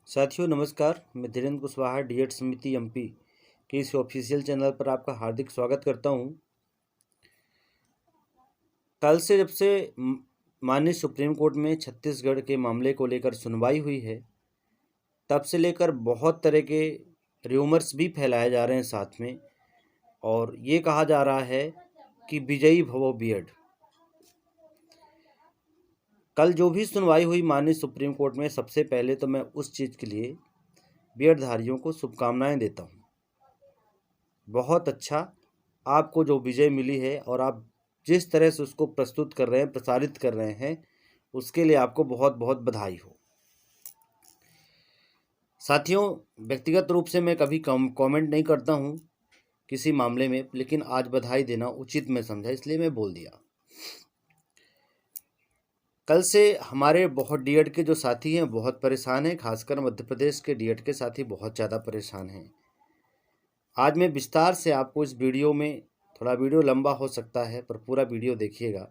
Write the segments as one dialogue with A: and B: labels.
A: साथियों नमस्कार। मैं धीरेन्द्र कुशवाहा डीएड समिति एमपी के इस ऑफिशियल चैनल पर आपका हार्दिक स्वागत करता हूं। कल से जब से माननीय सुप्रीम कोर्ट में छत्तीसगढ़ के मामले को लेकर सुनवाई हुई है, तब से लेकर बहुत तरह के र्यूमर्स भी फैलाए जा रहे हैं साथ में, और ये कहा जा रहा है कि विजयी भवो बीएड। कल जो भी सुनवाई हुई माननीय सुप्रीम कोर्ट में, सबसे पहले तो मैं उस चीज़ के लिए बीएड धारियों को शुभकामनाएं देता हूं। बहुत अच्छा आपको जो विजय मिली है और आप जिस तरह से उसको प्रस्तुत कर रहे हैं, प्रसारित कर रहे हैं, उसके लिए आपको बहुत बहुत बधाई हो। साथियों, व्यक्तिगत रूप से मैं कभी कमेंट नहीं करता हूं किसी मामले में, लेकिन आज बधाई देना उचित मैं समझा, इसलिए मैं बोल दिया। कल से हमारे बहुत डीएड के जो साथी हैं बहुत परेशान हैं, खासकर मध्य प्रदेश के डीएड के साथी बहुत ज़्यादा परेशान हैं। आज मैं विस्तार से आपको इस वीडियो में, थोड़ा वीडियो लंबा हो सकता है पर पूरा वीडियो देखिएगा,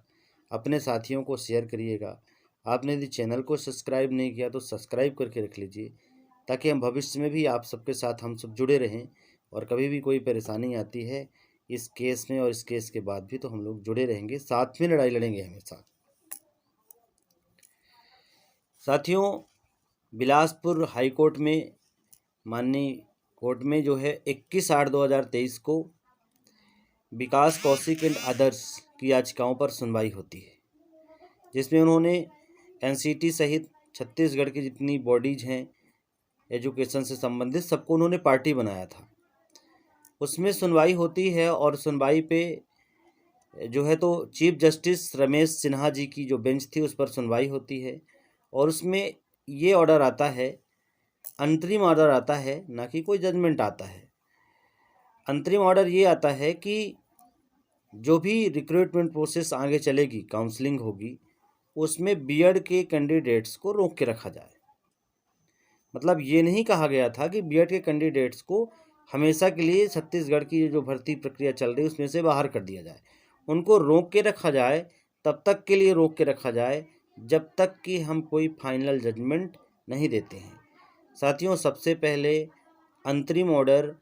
A: अपने साथियों को शेयर करिएगा। आपने यदि चैनल को सब्सक्राइब नहीं किया तो सब्सक्राइब करके रख लीजिए, ताकि हम भविष्य में भी आप सबके साथ हम सब जुड़े रहें, और कभी भी कोई परेशानी आती है इस केस में और इस केस के बाद भी, तो हम लोग जुड़े रहेंगे, साथ में लड़ाई लड़ेंगे हमेशा। साथियों, बिलासपुर हाई कोर्ट में, माननीय कोर्ट में जो है 21/8/2023 को विकास कौशिक एंड अदर्स की याचिकाओं पर सुनवाई होती है, जिसमें उन्होंने एनसीटी सहित छत्तीसगढ़ की जितनी बॉडीज हैं एजुकेशन से संबंधित, सबको उन्होंने पार्टी बनाया था। उसमें सुनवाई होती है और सुनवाई पे जो है तो चीफ जस्टिस रमेश सिन्हा जी की जो बेंच थी उस पर सुनवाई होती है, और उसमें ये ऑर्डर आता है, अंतरिम ऑर्डर आता है, ना कि कोई जजमेंट आता है। अंतरिम ऑर्डर ये आता है कि जो भी रिक्रूटमेंट प्रोसेस आगे चलेगी, काउंसलिंग होगी, उसमें बीएड के कैंडिडेट्स को रोक के रखा जाए। मतलब ये नहीं कहा गया था कि बीएड के कैंडिडेट्स को हमेशा के लिए छत्तीसगढ़ की जो भर्ती प्रक्रिया चल रही है उसमें से बाहर कर दिया जाए, उनको रोक के रखा जाए, तब तक के लिए रोक के रखा जाए जब तक कि हम कोई फाइनल जजमेंट नहीं देते हैं। साथियों, सबसे पहले अंतरिम ऑर्डर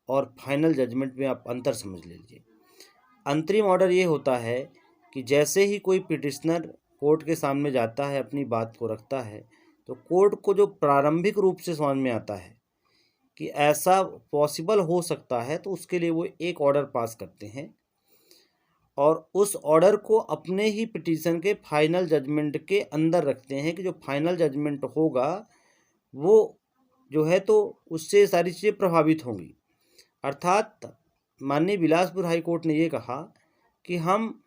A: और फाइनल जजमेंट में आप अंतर समझ लीजिए। अंतरिम ऑर्डर ये होता है कि जैसे ही कोई पिटिशनर कोर्ट के सामने जाता है, अपनी बात को रखता है, तो कोर्ट को जो प्रारंभिक रूप से समझ में आता है कि ऐसा पॉसिबल हो सकता है, तो उसके लिए वो एक ऑर्डर पास करते हैं, और उस ऑर्डर को अपने ही पिटीशन के फाइनल जजमेंट के अंदर रखते हैं कि जो फाइनल जजमेंट होगा वो जो है तो उससे सारी चीज़ें प्रभावित होंगी। अर्थात माननीय बिलासपुर हाई कोर्ट ने ये कहा कि हम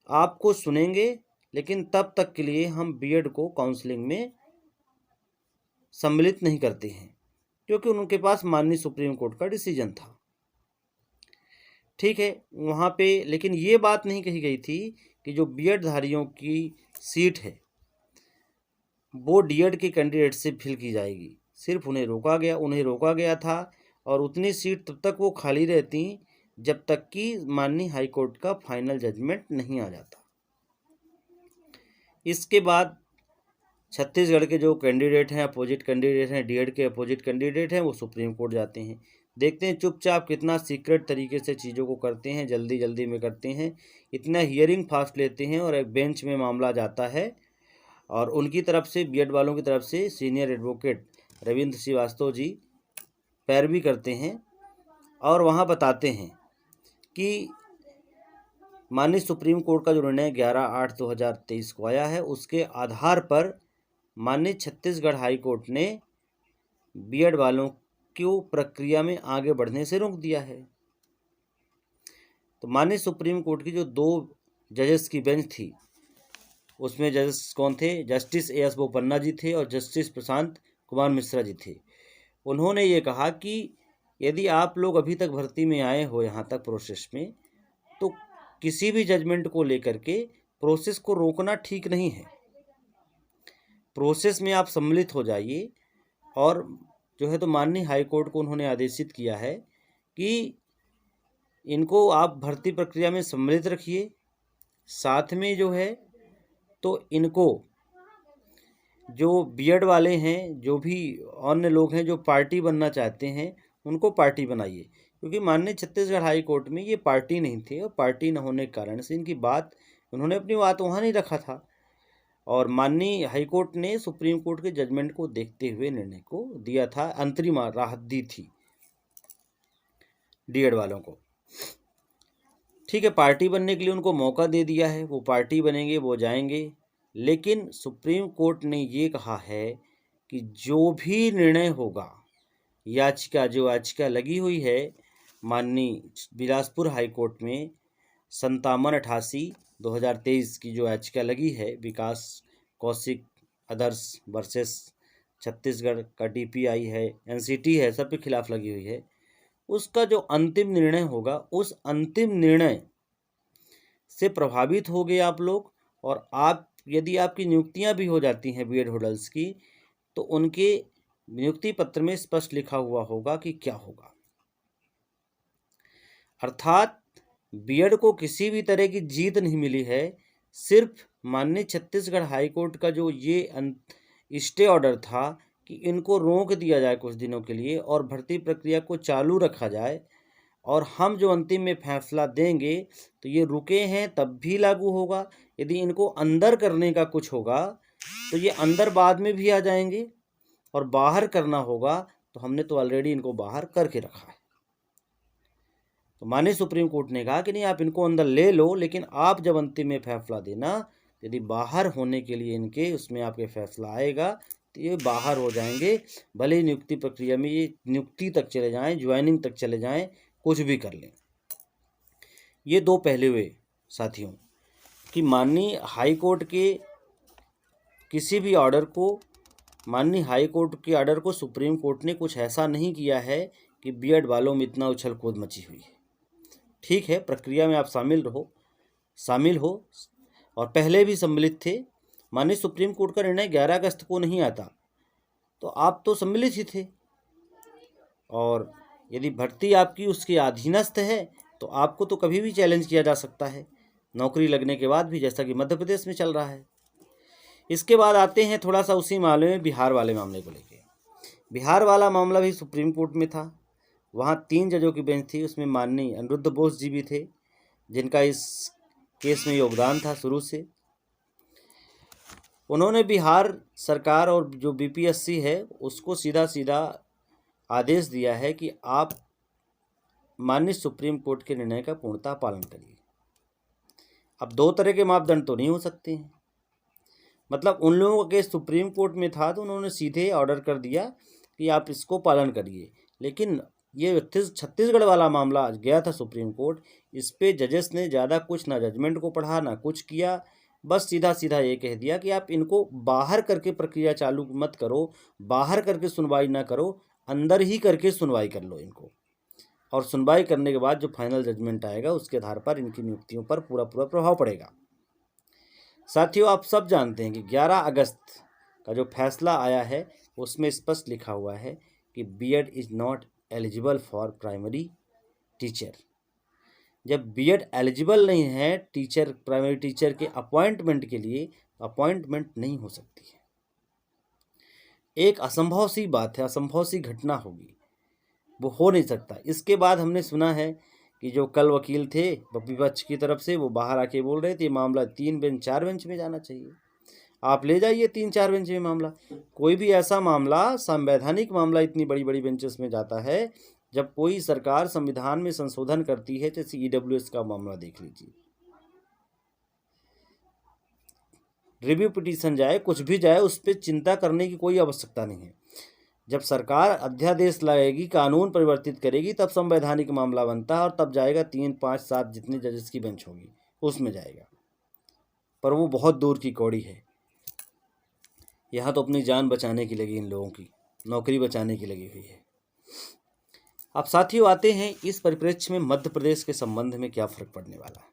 A: आपको सुनेंगे, लेकिन तब तक के लिए हम बीएड को काउंसलिंग में सम्मिलित नहीं करते हैं, क्योंकि उनके पास माननीय सुप्रीम कोर्ट का डिसीजन था। ठीक है, वहाँ पे लेकिन ये बात नहीं कही गई थी कि जो बीएड धारियों की सीट है वो डीएड के कैंडिडेट से फिल की जाएगी। सिर्फ उन्हें रोका गया था, और उतनी सीट तब तक वो खाली रहती जब तक कि माननीय हाई कोर्ट का फाइनल जजमेंट नहीं आ जाता। इसके बाद छत्तीसगढ़ के जो कैंडिडेट हैं, अपोजिट कैंडिडेट हैं, डीएड के अपोजिट कैंडिडेट हैं, वो सुप्रीम कोर्ट जाते हैं। देखते हैं चुपचाप कितना सीक्रेट तरीके से चीज़ों को करते हैं, जल्दी जल्दी में करते हैं, इतना हियरिंग फास्ट लेते हैं, और एक बेंच में मामला जाता है, और उनकी तरफ से, बीएड वालों की तरफ से सीनियर एडवोकेट रविंद्र श्रीवास्तव जी पैरवी करते हैं, और वहाँ बताते हैं कि माननीय सुप्रीम कोर्ट का जो निर्णय 11/8/2023 को आया है, उसके आधार पर माननीय छत्तीसगढ़ हाई कोर्ट ने बीएड वालों को प्रक्रिया में आगे बढ़ने से रोक दिया है। तो माननीय सुप्रीम कोर्ट की जो 2 जजेस की बेंच थी, उसमें जजेस कौन थे? जस्टिस एएस बोपन्ना जी थे और जस्टिस प्रशांत कुमार मिश्रा जी थे। उन्होंने ये कहा कि यदि आप लोग अभी तक भर्ती में आए हो, यहाँ तक प्रोसेस में, तो किसी भी जजमेंट को लेकर के प्रोसेस को रोकना ठीक नहीं है। प्रोसेस में आप सम्मिलित हो जाइए, और जो है तो माननीय हाई कोर्ट को उन्होंने आदेशित किया है कि इनको आप भर्ती प्रक्रिया में सम्मिलित रखिए, साथ में जो है तो इनको जो बीएड वाले हैं, जो भी अन्य लोग हैं जो पार्टी बनना चाहते हैं, उनको पार्टी बनाइए, क्योंकि माननीय छत्तीसगढ़ हाई कोर्ट में ये पार्टी नहीं थे और पार्टी न होने के कारण से इनकी बात, उन्होंने अपनी बात वहाँ नहीं रखा था और माननीय हाई कोर्ट ने सुप्रीम कोर्ट के जजमेंट को देखते हुए निर्णय को दिया था, अंतरिम राहत दी थी डीएड वालों को। ठीक है, पार्टी बनने के लिए उनको मौका दे दिया है, वो पार्टी बनेंगे, वो जाएंगे, लेकिन सुप्रीम कोर्ट ने ये कहा है कि जो भी निर्णय होगा, जो याचिका लगी हुई है माननीय बिलासपुर हाई कोर्ट में 5788/2023 की जो याचिका लगी है, विकास कौशिक अदर्स वर्सेस छत्तीसगढ़ का टीपीआई है, एनसीटी है, सब के खिलाफ लगी हुई है, उसका जो अंतिम निर्णय होगा, उस अंतिम निर्णय से प्रभावित हो गए आप लोग, और आप यदि आपकी नियुक्तियां भी हो जाती हैं बीएड होल्डर्स की, तो उनके नियुक्ति पत्र में स्पष्ट लिखा हुआ होगा कि क्या होगा। अर्थात बीएड को किसी भी तरह की जीत नहीं मिली है, सिर्फ माननीय छत्तीसगढ़ हाई कोर्ट का जो ये स्टे ऑर्डर था कि इनको रोक दिया जाए कुछ दिनों के लिए और भर्ती प्रक्रिया को चालू रखा जाए, और हम जो अंतिम में फैसला देंगे तो ये रुके हैं तब भी लागू होगा, यदि इनको अंदर करने का कुछ होगा तो ये अंदर बाद में भी आ जाएंगे, और बाहर करना होगा तो हमने तो ऑलरेडी इनको बाहर करके रखा है। तो माननीय सुप्रीम कोर्ट ने कहा कि नहीं, आप इनको अंदर ले लो, लेकिन आप जब अंतिम में फैसला देना, यदि बाहर होने के लिए इनके उसमें आपके फैसला आएगा तो ये बाहर हो जाएंगे, भले ही नियुक्ति प्रक्रिया में ये नियुक्ति तक चले जाएं, ज्वाइनिंग तक चले जाएं, कुछ भी कर लें। ये दो पहले हुए साथियों कि माननीय हाई कोर्ट के किसी भी ऑर्डर को, माननीय हाई कोर्ट के ऑर्डर को सुप्रीम कोर्ट ने कुछ ऐसा नहीं किया है कि बीएड वालों में इतना उछल कूद मची हुई है। ठीक है, प्रक्रिया में आप शामिल हो और पहले भी सम्मिलित थे। माननीय सुप्रीम कोर्ट का निर्णय 11 अगस्त को नहीं आता तो आप तो सम्मिलित ही थे, और यदि भर्ती आपकी उसके अधीनस्थ है तो आपको तो कभी भी चैलेंज किया जा सकता है नौकरी लगने के बाद भी, जैसा कि मध्य प्रदेश में चल रहा है। इसके बाद आते हैं थोड़ा सा उसी मामले में, बिहार वाले मामले को लेके। बिहार वाला मामला भी सुप्रीम कोर्ट में था, वहाँ 3 जजों की बेंच थी, उसमें माननीय अनिरुद्ध बोस जी भी थे, जिनका इस केस में योगदान था शुरू से। उन्होंने बिहार सरकार और जो बीपीएससी है उसको सीधा सीधा आदेश दिया है कि आप माननीय सुप्रीम कोर्ट के निर्णय का पूर्णतः पालन करिए। अब 2 तरह के मापदंड तो नहीं हो सकते हैं, मतलब उन लोगों के सुप्रीम कोर्ट में था तो उन्होंने सीधे ऑर्डर कर दिया कि आप इसको पालन करिए, लेकिन ये छत्तीसगढ़ वाला मामला गया था सुप्रीम कोर्ट, इस पे जजेस ने ज़्यादा कुछ ना जजमेंट को पढ़ा ना कुछ किया, बस सीधा सीधा ये कह दिया कि आप इनको बाहर करके प्रक्रिया चालू मत करो, बाहर करके सुनवाई ना करो, अंदर ही करके सुनवाई कर लो इनको, और सुनवाई करने के बाद जो फाइनल जजमेंट आएगा उसके आधार पर इनकी नियुक्तियों पर पूरा प्रभाव पड़ेगा। साथियों, आप सब जानते हैं कि 11 अगस्त का जो फैसला आया है उसमें स्पष्ट लिखा हुआ है कि BEd is not eligible for primary teacher. जब बीएड एलिजिबल नहीं है टीचर, प्राइमरी टीचर के अपॉइंटमेंट के लिए, अपॉइंटमेंट नहीं हो सकती है। एक असंभव सी बात है, असंभव सी घटना होगी, वो हो नहीं सकता। इसके बाद हमने सुना है कि जो कल वकील थे विपक्ष की तरफ से, वो बाहर आके बोल रहे थे मामला 3 बेंच 4 बेंच में जाना चाहिए। आप ले जाइए 3-4 बेंच में मामला, कोई भी ऐसा मामला, संवैधानिक मामला इतनी बड़ी बड़ी बेंचेस में जाता है जब कोई सरकार संविधान में संशोधन करती है, जैसे ईडब्ल्यूएस का मामला देख लीजिए, रिव्यू पिटीशन जाए, कुछ भी जाए, उस पर चिंता करने की कोई आवश्यकता नहीं है। जब सरकार अध्यादेश लाएगी, कानून परिवर्तित करेगी, तब संवैधानिक मामला बनता है और तब जाएगा 3, 5, 7 जितनी जजेस की बेंच होगी उसमें जाएगा, पर वो बहुत दूर की कौड़ी है। यहाँ तो अपनी जान बचाने की लगी, इन लोगों की नौकरी बचाने की लगी हुई है। अब साथियों आते हैं इस परिप्रेक्ष्य में मध्य प्रदेश के संबंध में क्या फर्क पड़ने वाला है।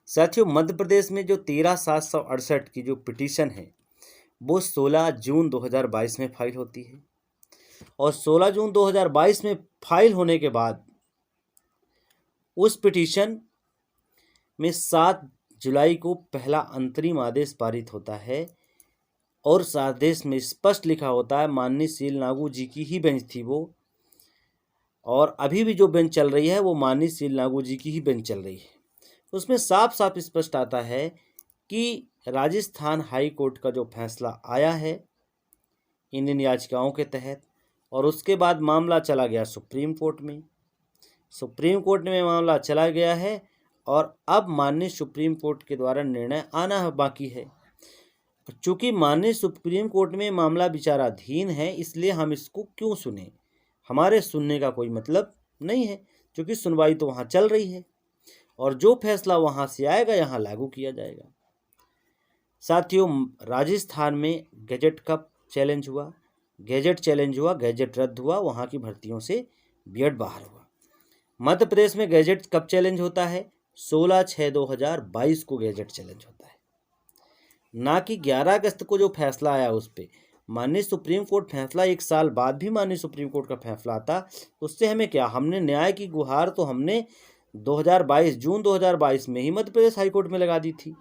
A: साथियों, मध्य प्रदेश में जो 13,768 की जो पिटीशन है वो 16 जून 2022 में फाइल होती है, और 16 जून 2022 में फाइल होने के बाद उस पिटीशन में 7 जुलाई को पहला अंतरिम आदेश पारित होता है, और इस आदेश में स्पष्ट लिखा होता है, माननीय शील नागू जी की ही बेंच थी वो, और अभी भी जो बेंच चल रही है वो माननीय शील नागू जी की ही बेंच चल रही है। उसमें साफ साफ स्पष्ट आता है कि राजस्थान हाई कोर्ट का जो फैसला आया है इन याचिकाओं के तहत, और उसके बाद मामला चला गया सुप्रीम कोर्ट में। सुप्रीम कोर्ट में मामला चला गया है और अब माननीय सुप्रीम कोर्ट के द्वारा निर्णय आना बाकी है। चूँकि माननीय सुप्रीम कोर्ट में मामला विचाराधीन है, इसलिए हम इसको क्यों सुने, हमारे सुनने का कोई मतलब नहीं है, क्योंकि सुनवाई तो वहाँ चल रही है और जो फैसला वहाँ से आएगा यहाँ लागू किया जाएगा। साथियों, राजस्थान में गैजेट कब चैलेंज हुआ, गैजेट चैलेंज हुआ, गैजेट रद्द हुआ, वहाँ की भर्तियों से बीएड बाहर हुआ। मध्य प्रदेश में गैजेट कब चैलेंज होता है, 16/6/2022 को गैजेट चैलेंज होता है, ना कि 11 अगस्त को जो फैसला आया उस पर। माननीय सुप्रीम कोर्ट फैसला 1 साल बाद भी माननीय सुप्रीम कोर्ट का फैसला आता, उससे हमें क्या, हमने न्याय की गुहार तो हमने 2022 जून 2022 में ही मध्य प्रदेश हाईकोर्ट में लगा दी थी।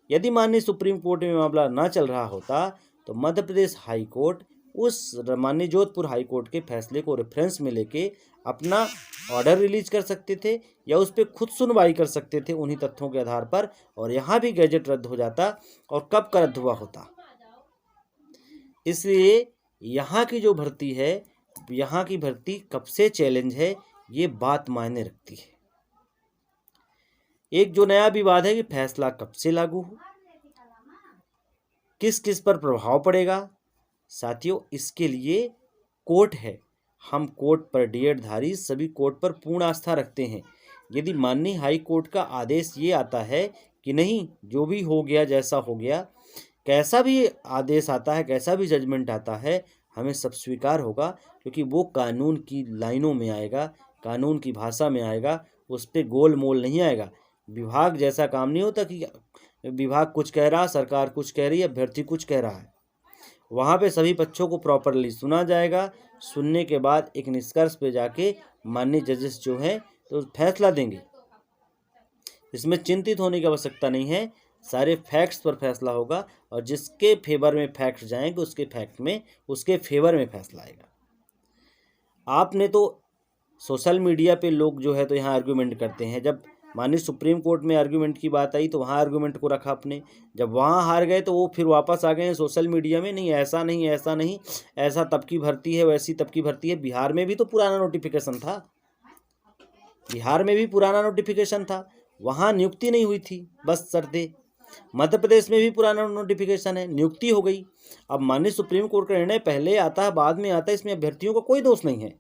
A: यदि माननीय सुप्रीम कोर्ट में मामला ना चल रहा होता तो मध्य प्रदेश हाई कोर्ट उस माननीय जोधपुर हाई कोर्ट के फैसले को रेफरेंस में लेके अपना ऑर्डर रिलीज कर सकते थे या उस पर खुद सुनवाई कर सकते थे उन्हीं तथ्यों के आधार पर, और यहाँ भी गैजेट रद्द हो जाता, और कब का रद्द हुआ होता। इसलिए यहाँ की जो भर्ती है, यहाँ की भर्ती कब से चैलेंज है, ये बात मायने रखती है। एक जो नया विवाद है कि फैसला कब से लागू हो, किस किस पर प्रभाव पड़ेगा। साथियों, इसके लिए कोर्ट है, हम कोर्ट पर डीएड-धारी सभी कोर्ट पर पूर्ण आस्था रखते हैं। यदि माननीय हाई कोर्ट का आदेश ये आता है कि नहीं, जो भी हो गया जैसा हो गया, कैसा भी आदेश आता है, कैसा भी जजमेंट आता है, हमें सब स्वीकार होगा, क्योंकि वो कानून की लाइनों में आएगा, कानून की भाषा में आएगा, उस पर गोल मोल नहीं आएगा। विभाग जैसा काम नहीं होता कि विभाग कुछ कह रहा, सरकार कुछ कह रही है, अभ्यर्थी कुछ कह रहा है। वहाँ पे सभी पक्षों को प्रॉपरली सुना जाएगा, सुनने के बाद एक निष्कर्ष पे जाके माननीय जजेस जो हैं तो फैसला देंगे। इसमें चिंतित होने की आवश्यकता नहीं है, सारे फैक्ट्स पर फैसला होगा, और जिसके फेवर में फैक्ट जाएंगे उसके फेवर में फैसला आएगा। आपने तो सोशल मीडिया पे लोग जो है तो यहाँ आर्गूमेंट करते हैं, जब माननीय सुप्रीम कोर्ट में आर्गूमेंट की बात आई तो वहाँ आर्गूमेंट को रखा आपने, जब वहाँ हार गए तो वो फिर वापस आ गए हैं सोशल मीडिया में, नहीं ऐसा नहीं, ऐसा नहीं, ऐसा तब की भर्ती है, वैसी तब की भर्ती है। बिहार में भी तो पुराना नोटिफिकेशन था, बिहार में भी पुराना नोटिफिकेशन था, वहाँ नियुक्ति नहीं हुई थी, बस शर्तें। मध्य प्रदेश में भी पुराना नोटिफिकेशन है, नियुक्ति हो गई। अब माननीय सुप्रीम कोर्ट का निर्णय पहले आता है बाद में आता है, इसमें अभ्यर्थियों का कोई दोष नहीं है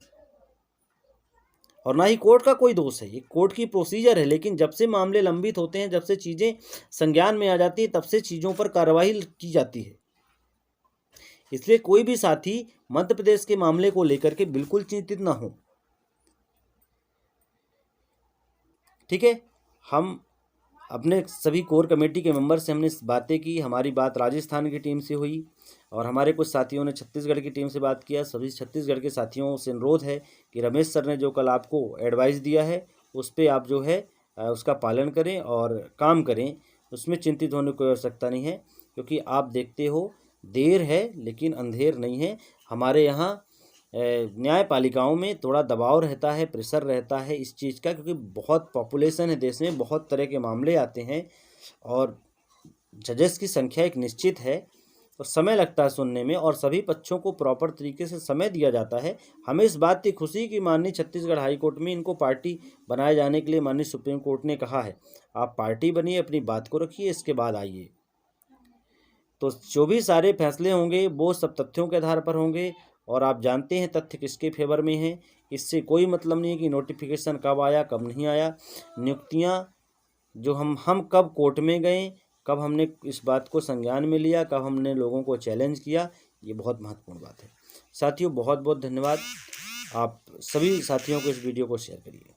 A: और ना ही कोर्ट का कोई दोष है, ये कोर्ट की प्रोसीजर है। लेकिन जब से मामले लंबित होते हैं, जब से चीज़ें संज्ञान में आ जाती है, तब से चीज़ों पर कार्रवाई की जाती है। इसलिए कोई भी साथी मध्य प्रदेश के मामले को लेकर के बिल्कुल चिंतित ना हो, ठीक है। हम अपने सभी कोर कमेटी के मेंबर से हमने बातें की, हमारी बात राजस्थान की टीम से हुई और हमारे कुछ साथियों ने छत्तीसगढ़ की टीम से बात किया। सभी छत्तीसगढ़ के साथियों से अनुरोध है कि रमेश सर ने जो कल आपको एडवाइस दिया है उस पर आप जो है उसका पालन करें और काम करें, उसमें चिंतित होने की कोई आवश्यकता नहीं है, क्योंकि आप देखते हो देर है लेकिन अंधेर नहीं है। हमारे यहाँ न्यायपालिकाओं में थोड़ा दबाव रहता है, प्रेशर रहता है इस चीज़ का, क्योंकि बहुत पॉपुलेशन है देश में, बहुत तरह के मामले आते हैं और जजेस की संख्या एक निश्चित है, तो समय लगता है सुनने में और सभी पक्षों को प्रॉपर तरीके से समय दिया जाता है। हमें इस बात की खुशी कि माननीय छत्तीसगढ़ हाई कोर्ट में इनको पार्टी बनाए जाने के लिए माननीय सुप्रीम कोर्ट ने कहा है, आप पार्टी बनिए, अपनी बात को रखिए, इसके बाद आइए। तो जो भी सारे फैसले होंगे वो सब तथ्यों के आधार पर होंगे, और आप जानते हैं तथ्य किसके फेवर में हैं। इससे कोई मतलब नहीं है कि नोटिफिकेशन कब आया कब नहीं आया। नियुक्तियां जो हम कब कोर्ट में गए, कब हमने इस बात को संज्ञान में लिया, कब हमने लोगों को चैलेंज किया, ये बहुत महत्वपूर्ण बात है। साथियों, बहुत बहुत धन्यवाद। आप सभी साथियों को इस वीडियो को शेयर करिए।